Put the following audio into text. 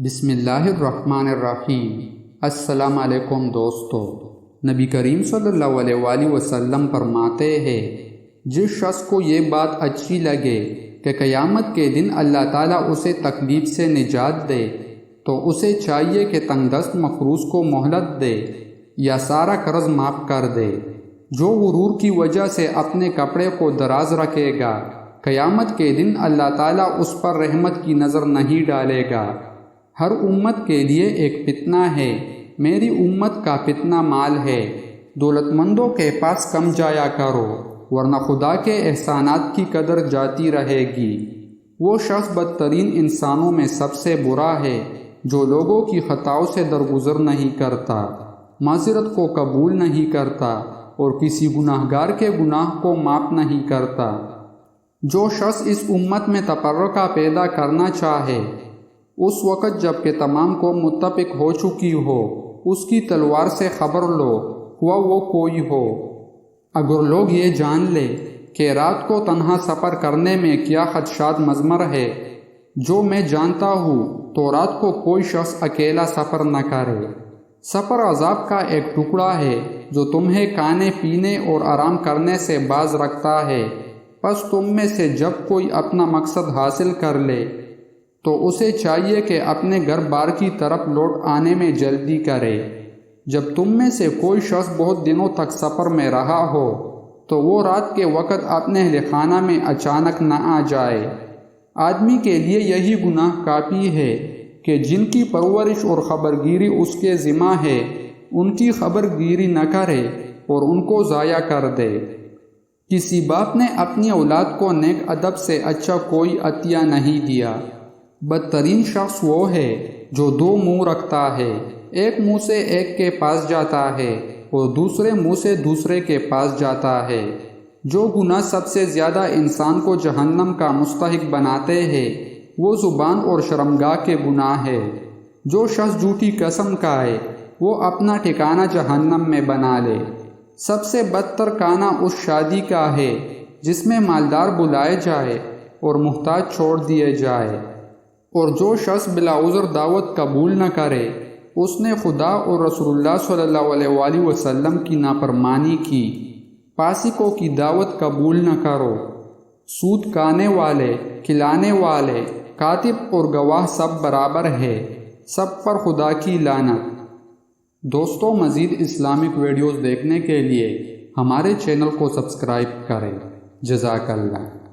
بسم اللہ الرحمن الرحیم۔ السلام علیکم دوستو، نبی کریم صلی اللہ علیہ وآلہ وسلم فرماتے ہیں جس شخص کو یہ بات اچھی لگے کہ قیامت کے دن اللہ تعالیٰ اسے تکلیف سے نجات دے تو اسے چاہیے کہ تنگ دست مقروض کو مہلت دے یا سارا قرض معاف کر دے۔ جو غرور کی وجہ سے اپنے کپڑے کو دراز رکھے گا، قیامت کے دن اللہ تعالیٰ اس پر رحمت کی نظر نہیں ڈالے گا۔ ہر امت کے لیے ایک فتنہ ہے، میری امت کا فتنہ مال ہے۔ دولت مندوں کے پاس کم جایا کرو ورنہ خدا کے احسانات کی قدر جاتی رہے گی۔ وہ شخص بدترین انسانوں میں سب سے برا ہے جو لوگوں کی خطاؤں سے درگزر نہیں کرتا، معذرت کو قبول نہیں کرتا اور کسی گناہ گار کے گناہ کو معاف نہیں کرتا۔ جو شخص اس امت میں تفرقہ پیدا کرنا چاہے، اس وقت جب کہ تمام قوم متفق ہو چکی ہو، اس کی تلوار سے خبر لو، ہوا وہ کوئی ہو۔ اگر لوگ یہ جان لے کہ رات کو تنہا سفر کرنے میں کیا خدشات مضمر ہے، جو میں جانتا ہوں، تو رات کو کوئی شخص اکیلا سفر نہ کرے۔ سفر عذاب کا ایک ٹکڑا ہے جو تمہیں کھانے پینے اور آرام کرنے سے باز رکھتا ہے۔ پس تم میں سے جب کوئی اپنا مقصد حاصل کر لے تو اسے چاہیے کہ اپنے گھر بار کی طرف لوٹ آنے میں جلدی کرے۔ جب تم میں سے کوئی شخص بہت دنوں تک سفر میں رہا ہو تو وہ رات کے وقت اپنے اہل خانہ میں اچانک نہ آ جائے۔ آدمی کے لیے یہی گناہ کافی ہے کہ جن کی پرورش اور خبرگیری اس کے ذمہ ہے، ان کی خبرگیری نہ کرے اور ان کو ضائع کر دے۔ کسی باپ نے اپنی اولاد کو نیک ادب سے اچھا کوئی عطیہ نہیں دیا۔ بدترین شخص وہ ہے جو دو منہ رکھتا ہے، ایک منہ سے ایک کے پاس جاتا ہے اور دوسرے منہ سے دوسرے کے پاس جاتا ہے۔ جو گناہ سب سے زیادہ انسان کو جہنم کا مستحق بناتے ہیں وہ زبان اور شرمگاہ کے گناہ ہے۔ جو شخص جھوٹی قسم کھائے وہ اپنا ٹھکانہ جہنم میں بنا لے۔ سب سے بدتر کھانا اس شادی کا ہے جس میں مالدار بلائے جائے اور محتاج چھوڑ دیے جائے۔ اور جو شخص بلا عذر دعوت قبول نہ کرے، اس نے خدا اور رسول اللہ صلی اللہ علیہ وآلہ وسلم کی نافرمانی کی۔ فاسقوں کی دعوت قبول نہ کرو۔ سود کھانے والے، کھلانے والے، کاتب اور گواہ سب برابر ہے، سب پر خدا کی لعنت۔ دوستو، مزید اسلامک ویڈیوز دیکھنے کے لیے ہمارے چینل کو سبسکرائب کریں۔ جزاک اللہ۔